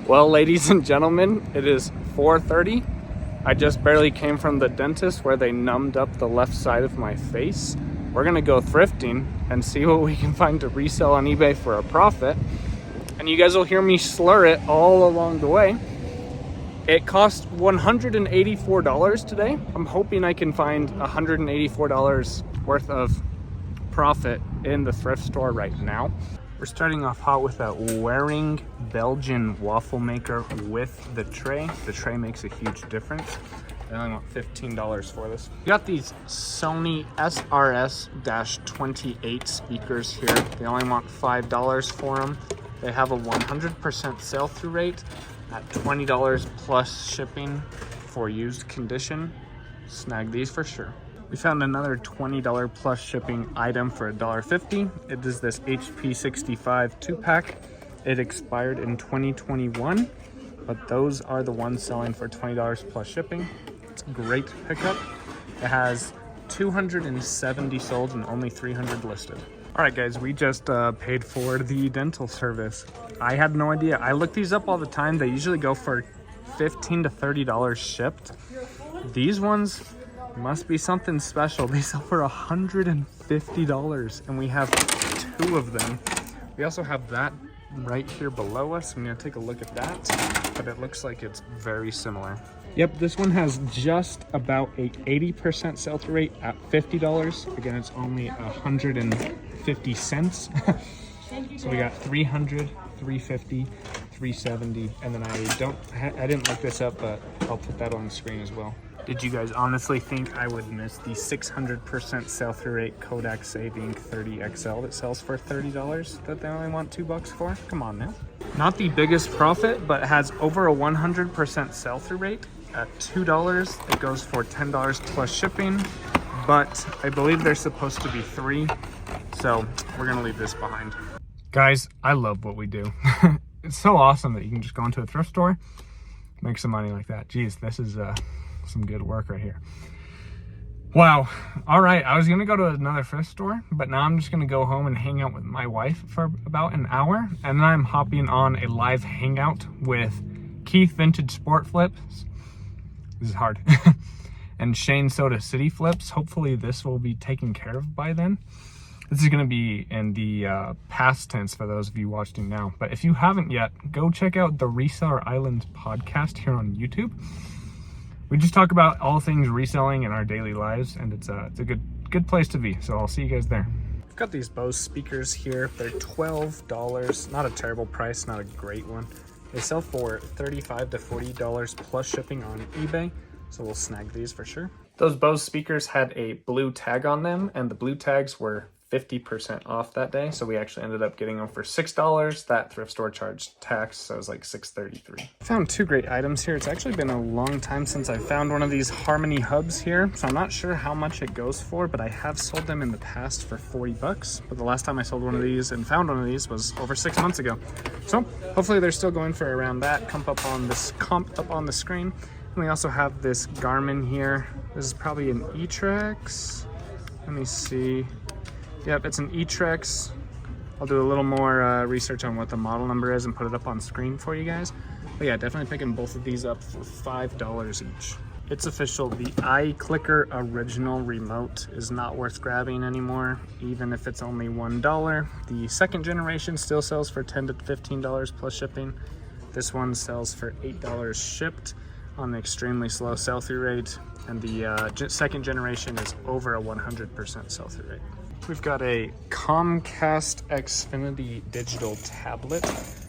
Well, ladies and gentlemen, it is 4:30. I just barely came from the dentist where they numbed up the left side of my face. We're gonna go thrifting and see what we can find to resell on eBay for a profit. And you guys will hear me slur it all along the way. It cost $184 today. I'm hoping I can find $184 worth of profit in the thrift store right now. We're starting off hot with a Waring Belgian waffle maker with the tray. The tray makes a huge difference. I only want $15 for this. We got these Sony SRS-28 speakers here. They only want $5 for them. They have a 100% sell-through rate at $20 plus shipping for used condition. Snag these for sure. We found another $20 plus shipping item for $1.50. It is this HP 65 2-pack. It expired in 2021, but those are the ones selling for $20 plus shipping. It's a great pickup. It has 270 sold and only 300 listed. All right, guys, we just paid for the dental service. I had no idea. I look these up all the time. They usually go for $15 to $30 shipped. These ones must be something special. They sell for $150 and we have 2 of them. We also have that right here below us. I'm gonna take a look at that, but it looks like it's very similar. Yep, this one has just about a 80% sell-through rate at $50. Again, it's only 150 cents. So we got 300, 350, 370, and then I didn't look this up, but I'll put that on the screen as well. Did you guys honestly think I would miss the 600% sell-through rate Kodak Saving 30 XL that sells for $30 that they only want $2 for? Come on now. Not the biggest profit, but has over a 100% sell-through rate at $2. It goes for $10 plus shipping, but I believe there's supposed to be 3, so we're gonna leave this behind. Guys, I love what we do. It's so awesome that you can just go into a thrift store, make some money like that. Geez, this is some good work right here. Wow. All right, I was gonna go to another thrift store, but now I'm just gonna go home and hang out with my wife for about an hour, and then I'm hopping on a live hangout with Keith Vintage Sport Flips. This is hard. And Shane Soda City Flips. Hopefully this will be taken care of by then. This is going to be in the past tense for those of you watching now. But if you haven't yet, go check out the Reseller Islands podcast here on YouTube. We just talk about all things reselling in our daily lives, and it's a good place to be. So I'll see you guys there. I've got these Bose speakers here. They're $12. Not a terrible price, not a great one. They sell for $35 to $40 plus shipping on eBay. So we'll snag these for sure. Those Bose speakers had a blue tag on them, and the blue tags were 50% off that day, so we actually ended up getting them for $6. That thrift store charged tax, so it was like $6.33. I found 2 great items here. It's actually been a long time since I found one of these Harmony hubs here, so I'm not sure how much it goes for, but I have sold them in the past for $40. But the last time I sold one of these and found one of these was over 6 months ago. So hopefully they're still going for around that. Comp up on the screen. And we also have this Garmin here. This is probably an E-Trex. Let me see. Yep, it's an E-Trex. I'll do a little more research on what the model number is and put it up on screen for you guys. But yeah, definitely picking both of these up for $5 each. It's official, the iClicker original remote is not worth grabbing anymore, even if it's only $1. The second generation still sells for $10 to $15 plus shipping. This one sells for $8 shipped on an extremely slow sell-through rate, and the second generation is over a 100% sell-through rate. We've got a Comcast Xfinity digital tablet.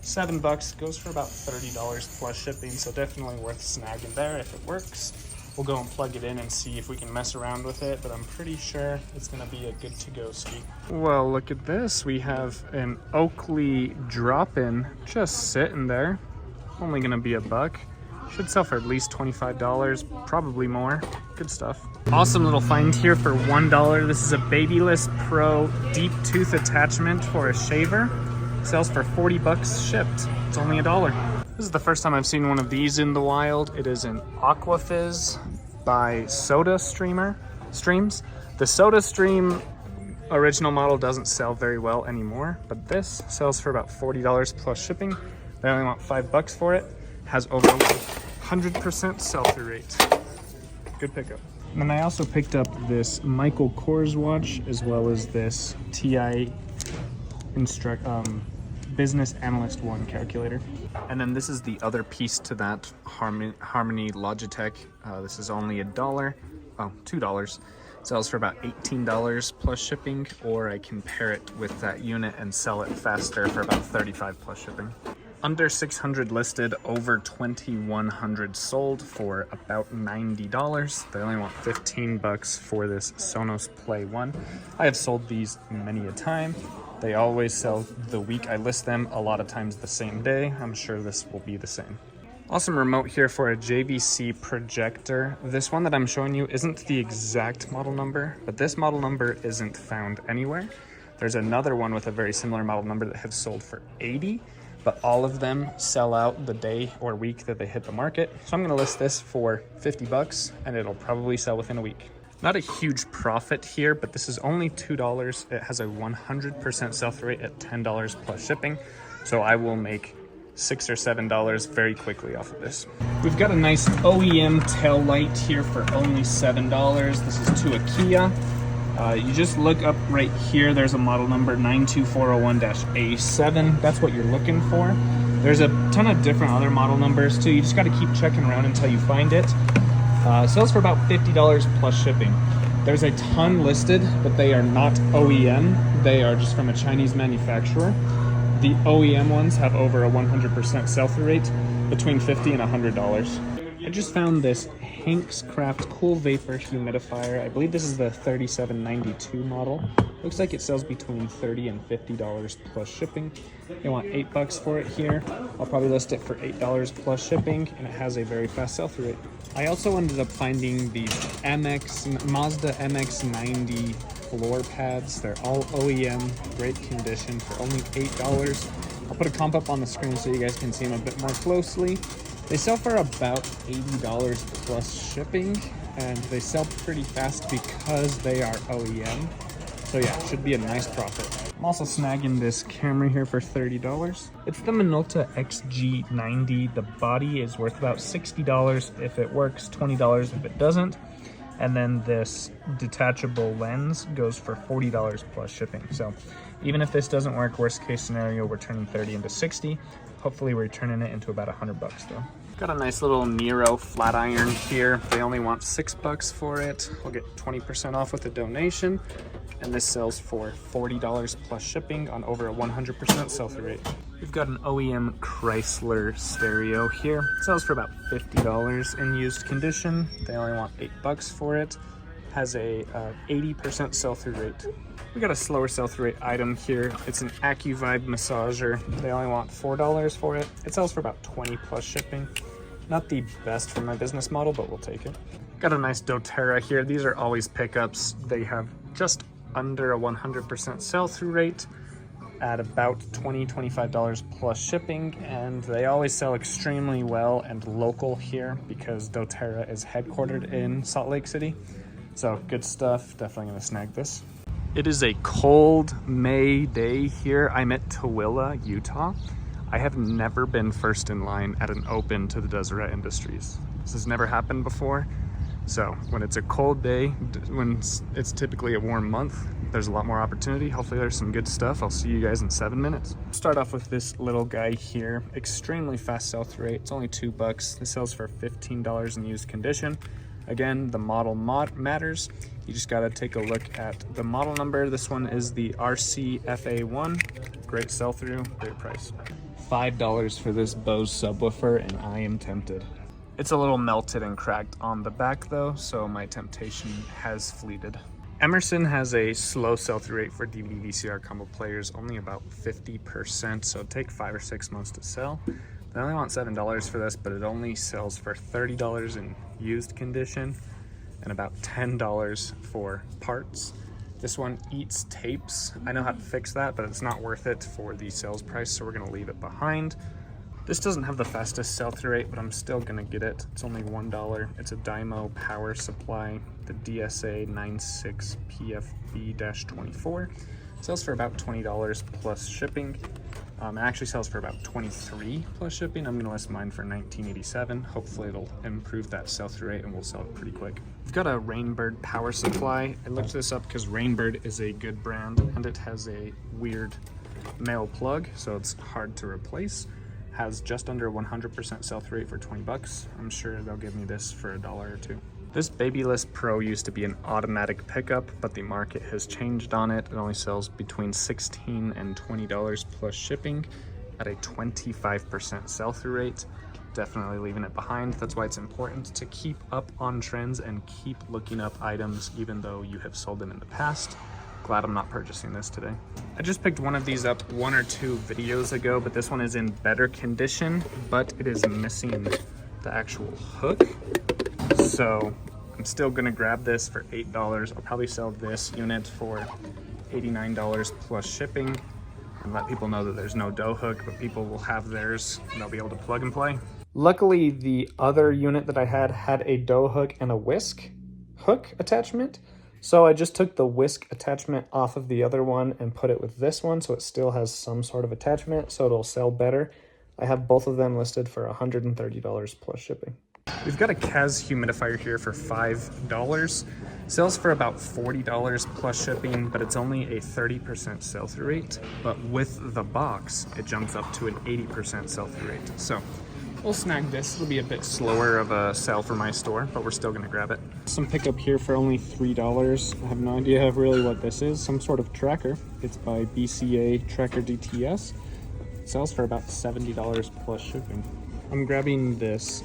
$7, goes for about $30 plus shipping, so definitely worth snagging there if it works. We'll go and plug it in and see if we can mess around with it, but I'm pretty sure it's gonna be a good to go ski. Well, look at this. We have an Oakley drop-in just sitting there. Only gonna be $1. Should sell for at least $25, probably more. Good stuff. Awesome little find here for $1. This is a Babyless Pro deep tooth attachment for a shaver. Sells for $40 shipped. It's only $1. This is the first time I've seen one of these in the wild. It is an Aquafizz by Soda Streams. The Soda Stream original model doesn't sell very well anymore, but this sells for about $40 plus shipping. They only want $5 for it. Has over 100% sell-through rate. Good pickup. And then I also picked up this Michael Kors watch, as well as this TI Business Analyst 1 calculator. And then this is the other piece to that Harmony Logitech. This is only $2. Sells for about $18 plus shipping, or I can pair it with that unit and sell it faster for about $35 plus shipping. Under 600 listed, over 2,100 sold for about $90. They only want $15 for this Sonos Play 1. I have sold these many a time. They always sell the week I list them, a lot of times the same day. I'm sure this will be the same. Awesome remote here for a JVC projector. This one that I'm showing you isn't the exact model number, but this model number isn't found anywhere. There's another one with a very similar model number that have sold for $80, but all of them sell out the day or week that they hit the market. So I'm gonna list this for $50 and it'll probably sell within a week. Not a huge profit here, but this is only $2. It has a 100% sell-through rate at $10 plus shipping. So I will make $6 or $7 very quickly off of this. We've got a nice OEM tail light here for only $7. This is to a Kia. You just look up right here. There's a model number 92401-A7. That's what you're looking for. There's a ton of different other model numbers too. You just got to keep checking around until you find it. Sells for about $50 plus shipping. There's a ton listed, but they are not OEM. They are just from a Chinese manufacturer. The OEM ones have over a 100% sell-through rate, between $50 and $100. I just found this Hanks Craft Cool Vapor Humidifier. I believe this is the 3792 model. Looks like it sells between $30 and $50 plus shipping. They want $8 for it here. I'll probably list it for $8 plus shipping, and it has a very fast sell-through rate. I also ended up finding these Mazda MX-90 floor pads. They're all OEM, great condition for only $8. I'll put a comp up on the screen so you guys can see them a bit more closely. They sell for about $80 plus shipping, and they sell pretty fast because they are OEM. So yeah, should be a nice profit. I'm also snagging this camera here for $30. It's the Minolta XG90. The body is worth about $60 if it works, $20 if it doesn't. And then this detachable lens goes for $40 plus shipping. So even if this doesn't work, worst case scenario, we're turning 30 into 60. Hopefully we're turning it into about $100 though. Got a nice little Nero flat iron here. They only want $6 for it. I'll get 20% off with a donation. And this sells for $40 plus shipping on over a 100% sell-through rate. We've got an OEM Chrysler stereo here. It sells for about $50 in used condition. They only want $8 for it. Has a 80% sell-through rate. We got a slower sell-through rate item here. It's an AccuVibe massager. They only want $4 for it. It sells for about 20 plus shipping. Not the best for my business model, but we'll take it. Got a nice doTERRA here. These are always pickups. They have just under a 100% sell-through rate at about $20-25 plus shipping, and they always sell extremely well and local here because doTERRA is headquartered in Salt Lake City. So good stuff, definitely gonna snag this. It is a cold May day here. I'm at Tooele, Utah. I have never been first in line at an open to the Deseret Industries. This has never happened before. So when it's a cold day, when it's typically a warm month, there's a lot more opportunity. Hopefully there's some good stuff. I'll see you guys in 7 minutes. Start off with this little guy here. Extremely fast sell-through rate. It's only $2. This sells for $15 in used condition. Again, the model matters. You just gotta take a look at the model number. This one is the RCFA1. Great sell-through, great price. $5 for this Bose subwoofer, and I am tempted. It's a little melted and cracked on the back though, so my temptation has fleeted. Emerson has a slow sell-through rate for DVD VCR combo players, only about 50%, so it'd take 5 or 6 months to sell. They only want $7 for this, but it only sells for $30 in used condition and about $10 for parts. This one eats tapes. I know how to fix that, but it's not worth it for the sales price, so we're gonna leave it behind. This doesn't have the fastest sell-through rate, but I'm still gonna get it. It's only $1. It's a Dymo power supply, the DSA 96PFB-24. Sells for about $20 plus shipping. It actually sells for about $23 plus shipping. I'm gonna list mine for $19.87. Hopefully it'll improve that sell-through rate and we'll sell it pretty quick. We've got a Rainbird power supply. I looked this up because Rainbird is a good brand and it has a weird male plug, so it's hard to replace. Has just under 100% sell-through rate for 20 bucks. I'm sure they'll give me this for $1 or $2. This Babyless Pro used to be an automatic pickup, but the market has changed on it. It only sells between $16 and $20 plus shipping at a 25% sell-through rate. Definitely leaving it behind. That's why it's important to keep up on trends and keep looking up items even though you have sold them in the past. Glad I'm not purchasing this today. I just picked one of these up 1 or 2 videos ago, but this one is in better condition, but it is missing the actual hook. So I'm still gonna grab this for $8. I'll probably sell this unit for $89 plus shipping and let people know that there's no dough hook, but people will have theirs and they'll be able to plug and play. Luckily, the other unit that I had a dough hook and a whisk hook attachment. So I just took the whisk attachment off of the other one and put it with this one, so it still has some sort of attachment, so it'll sell better. I have both of them listed for $130 plus shipping. We've got a Kaz humidifier here for $5. Sells for about $40 plus shipping, but it's only a 30% sell-through rate. But with the box, it jumps up to an 80% sell-through rate. So we'll snag this. It'll be a bit slower of a sell for my store, but we're still gonna grab it. Some pickup here for only $3. I have no idea really what this is. Some sort of tracker. It's by BCA Tracker DTS. It sells for about $70 plus shipping. I'm grabbing this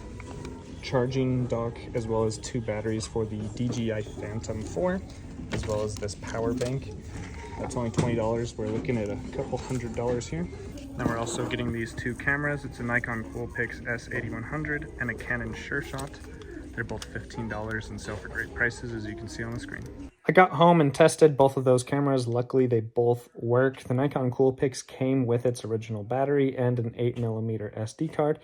charging dock as well as 2 batteries for the DJI Phantom 4, as well as this power bank. That's only $20. We're looking at a couple $100 here. Then we're also getting these 2 cameras. It's a Nikon Coolpix S8100 and a Canon SureShot. They're both $15 and sell for great prices, as you can see on the screen. I got home and tested both of those cameras. Luckily, they both work. The Nikon Coolpix came with its original battery and an 8mm SD card,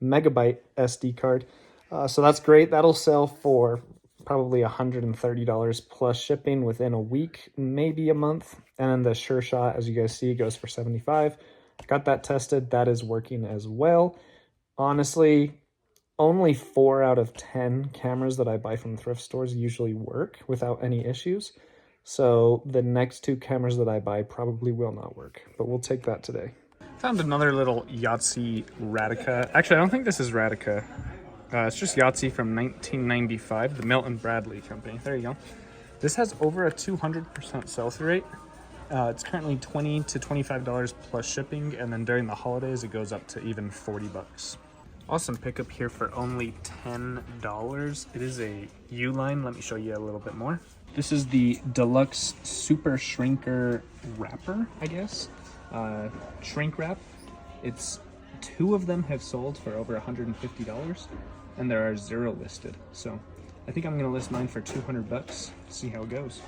megabyte SD card. So that's great. That'll sell for probably $130 plus shipping within a week, maybe a month. And then the SureShot, as you guys see, goes for $75. Got that tested. That is working as well. Honestly, only 4 out of 10 cameras that I buy from thrift stores usually work without any issues. So the next 2 cameras that I buy probably will not work, but we'll take that today. Found another little Yahtzee Radica. Actually, I don't think this is Radica. It's just Yahtzee from 1995, the Milton Bradley company. There you go. This has over a 200% sell-through rate. It's currently $20 to $25 plus shipping, and then during the holidays, it goes up to even 40 bucks. Awesome pickup here for only $10. It is a U-line. Let me show you a little bit more. This is the Deluxe Super Shrinker Wrapper, I guess. Shrink wrap. It's 2 of them have sold for over $150 and there are 0 listed, so I think I'm gonna list mine for 200 bucks, see how it goes.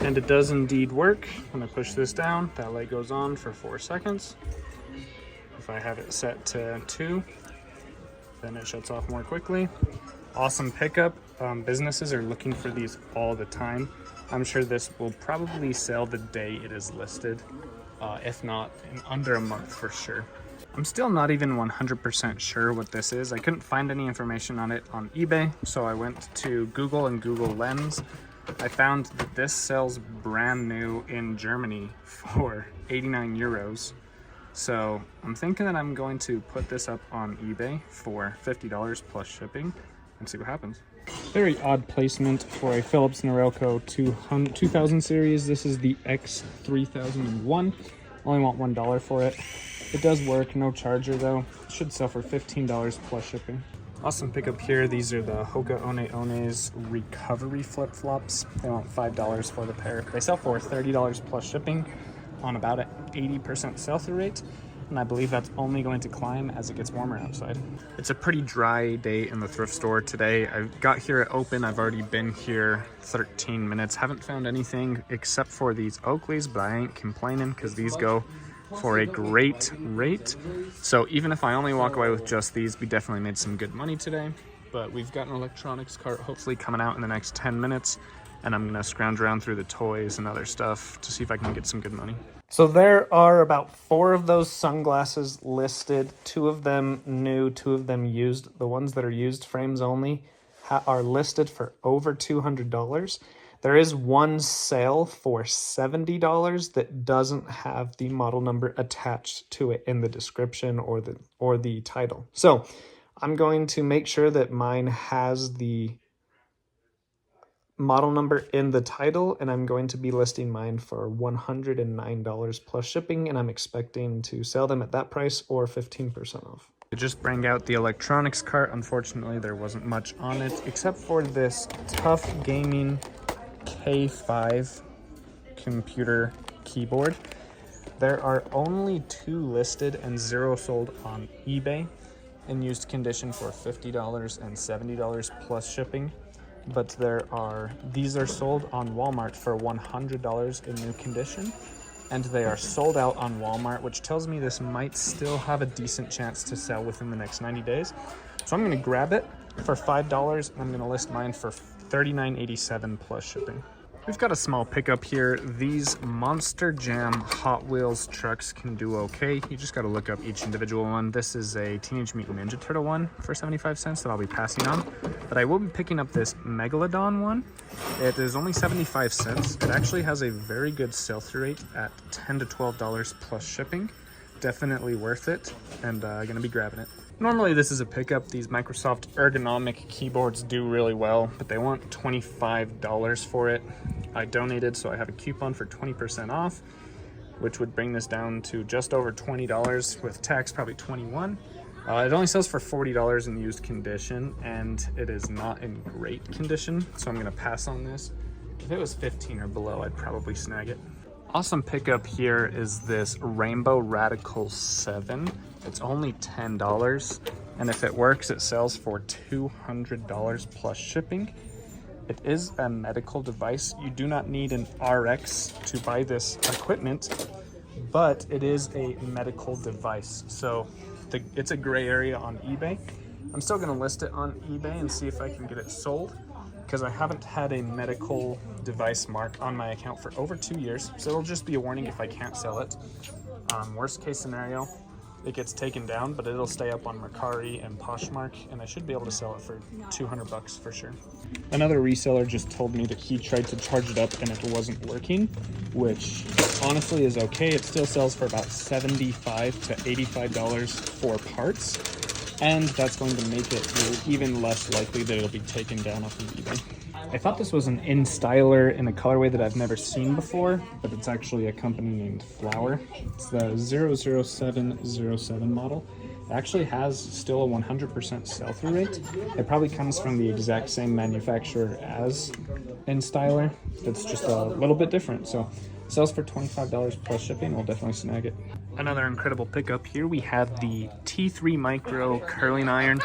And it does indeed work. When I push this down, that light goes on for 4 seconds. If I have it set to 2, then it shuts off more quickly. Awesome pickup. Businesses are looking for these all the time. I'm sure this will probably sell the day it is listed. If not in under a month for sure. I'm still not even 100% sure what this is. I couldn't find any information on it on eBay, so I went to Google and Google Lens. I found that this sells brand new in Germany for 89 euros. So I'm thinking that I'm going to put this up on eBay for $50 plus shipping and see what happens. Very odd placement for a Philips Norelco 2000 series. This is the X3001. Only want $1 for it. It does work, no charger though. It should sell for $15 plus shipping. Awesome pickup here. These are the Hoka One One's recovery flip-flops. They want $5 for the pair. They sell for $30 plus shipping on about an 80% sell-through rate. And I believe that's only going to climb as it gets warmer outside. It's a pretty dry day in the thrift store today. I got here at open. I've already been here 13 minutes. Haven't found anything except for these Oakleys, but I ain't complaining because these go for a great rate. So even if I only walk away with just these, we definitely made some good money today. But we've got an electronics cart hopefully coming out in the next 10 minutes. and I'm gonna scrounge around through the toys and other stuff to see if I can get some good money. So there are about 4 of those sunglasses listed, 2 of them new, 2 of them used. The ones that are used, frames only, are listed for over $200. There is one sale for $70 that doesn't have the model number attached to it in the description or the title. So I'm going to make sure that mine has the model number in the title, and I'm going to be listing mine for $109 plus shipping, and I'm expecting to sell them at that price or 15% off. I just bring out the electronics cart. Unfortunately, there wasn't much on it except for this Tough Gaming K5 computer keyboard. There are only 2 listed and 0 sold on eBay in used condition for $50 and $70 plus shipping. But these are sold on Walmart for $100 in new condition, and they are sold out on Walmart, which tells me this might still have a decent chance to sell within the next 90 days. So I'm gonna grab it for $5, and I'm gonna list mine for $39.87 plus shipping. We've got a small pickup here. These Monster Jam Hot Wheels trucks can do okay. You just got to look up each individual one. This is a Teenage Mutant Ninja Turtle one for 75 cents that I'll be passing on. But I will be picking up this Megalodon one. It is only 75 cents. It actually has a very good sell-through rate at $10 to $12 plus shipping. Definitely worth it, and gonna be grabbing it. Normally this is a pickup. These Microsoft ergonomic keyboards do really well, but they want $25 for it. I donated, so I have a coupon for 20% off, which would bring this down to just over $20 with tax, probably $21. It only sells for $40 in used condition, and it is not in great condition, so I'm gonna pass on this. If it was 15 or below, I'd probably snag it. Awesome pickup here is this Rainbow Radical 7. It's only $10, and if it works, it sells for $200 plus shipping. It is a medical device. You do not need an RX to buy this equipment, but it is a medical device. So it's a gray area on eBay. I'm still gonna list it on eBay and see if I can get it sold, because I haven't had a medical device mark on my account for over 2 years. So it'll just be a warning if I can't sell it. Worst case scenario, it gets taken down, but it'll stay up on Mercari and Poshmark, and I should be able to sell it for $200 for sure. Another reseller just told me that he tried to charge it up and it wasn't working, which honestly is okay. It still sells for about $75 to $85 for parts, and that's going to make it even less likely that it'll be taken down off of eBay. I thought this was an InStyler in a colorway that I've never seen before, but it's actually a company named Flower. It's the 00707 model. It actually has still a 100% sell-through rate. It probably comes from the exact same manufacturer as InStyler. It's just a little bit different. So it sells for $25 plus shipping. We'll definitely snag it. Another incredible pickup here. We have the T3 Micro curling iron.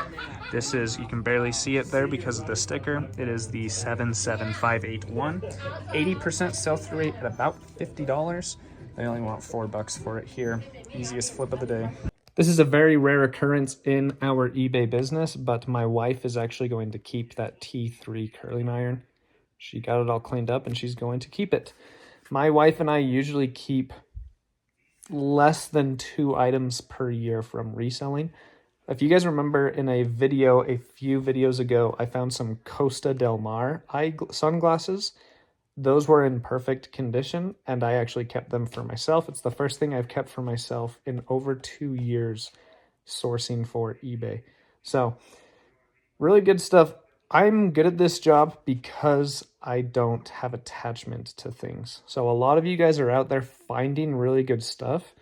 This is, you can barely see it there because of the sticker. It is the 77581. 80% sell-through rate at about $50. They only want $4 for it here. Easiest flip of the day. This is a very rare occurrence in our eBay business, but my wife is actually going to keep that T3 curling iron. She got it all cleaned up and she's going to keep it. My wife and I usually keep less than 2 items per year from reselling. If you guys remember in a video a few videos ago, I found some Costa Del Mar sunglasses. Those were in perfect condition, and I actually kept them for myself. It's the first thing I've kept for myself in over 2 years sourcing for eBay. So really good stuff. I'm good at this job because I don't have attachment to things. So a lot of you guys are out there finding really good stuff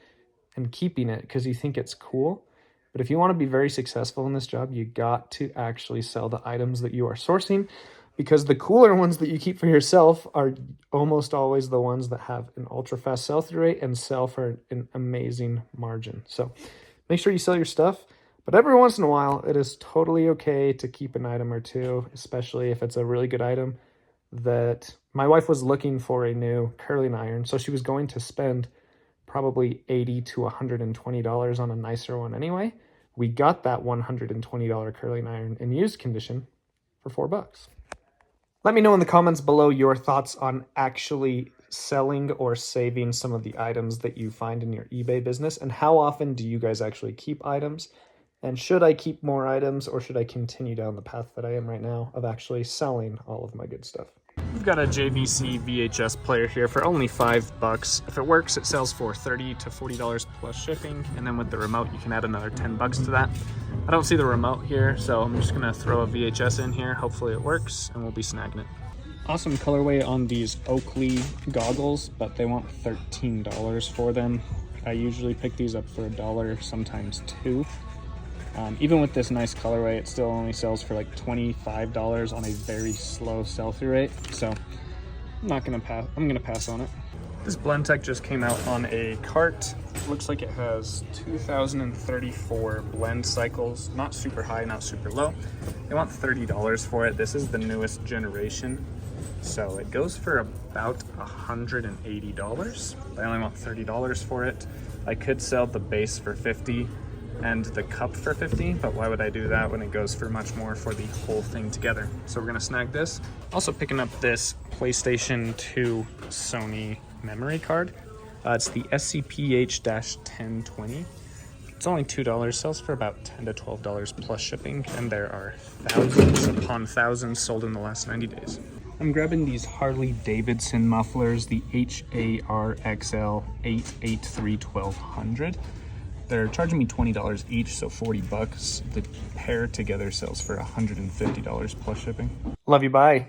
and keeping it because you think it's cool. But if you want to be very successful in this job, you got to actually sell the items that you are sourcing, because the cooler ones that you keep for yourself are almost always the ones that have an ultra fast sell-through rate and sell for an amazing margin. So make sure you sell your stuff. But every once in a while, it is totally okay to keep an item or two, especially if it's a really good item. That my wife was looking for a new curling iron, so she was going to spend probably $80 to $120 on a nicer one anyway. We got that $120 curling iron in used condition for $4. Let me know in the comments below your thoughts on actually selling or saving some of the items that you find in your eBay business, and how often do you guys actually keep items? And should I keep more items, or should I continue down the path that I am right now of actually selling all of my good stuff? We've got a JVC VHS player here for only $5. If it works, it sells for $30 to $40 plus shipping, and then with the remote you can add another $10 to that. I don't see the remote here, so I'm just gonna throw a VHS in here. Hopefully it works, and we'll be snagging it. Awesome colorway on these Oakley goggles, but they want $13 for them. I usually pick these up for $1, sometimes $2. Even with this nice colorway, it still only sells for like $25 on a very slow sell-through rate. So I'm gonna pass on it. This blend tech just came out on a cart. Looks like it has 2034 blend cycles. Not super high, not super low. They want $30 for it. This is the newest generation. So it goes for about $180. They only want $30 for it. I could sell the base for $50 and the cup for $50, but why would I do that when it goes for much more for the whole thing together? So we're gonna snag this. Also picking up this PlayStation 2 Sony memory card. It's the SCPH-1020. It's only $2, sells for about $10 to $12 plus shipping, and there are thousands upon thousands sold in the last 90 days. I'm grabbing these Harley Davidson mufflers, the HARXL 883 1200. They're charging me $20 each, so $40. The pair together sells for $150 plus shipping. Love you, bye.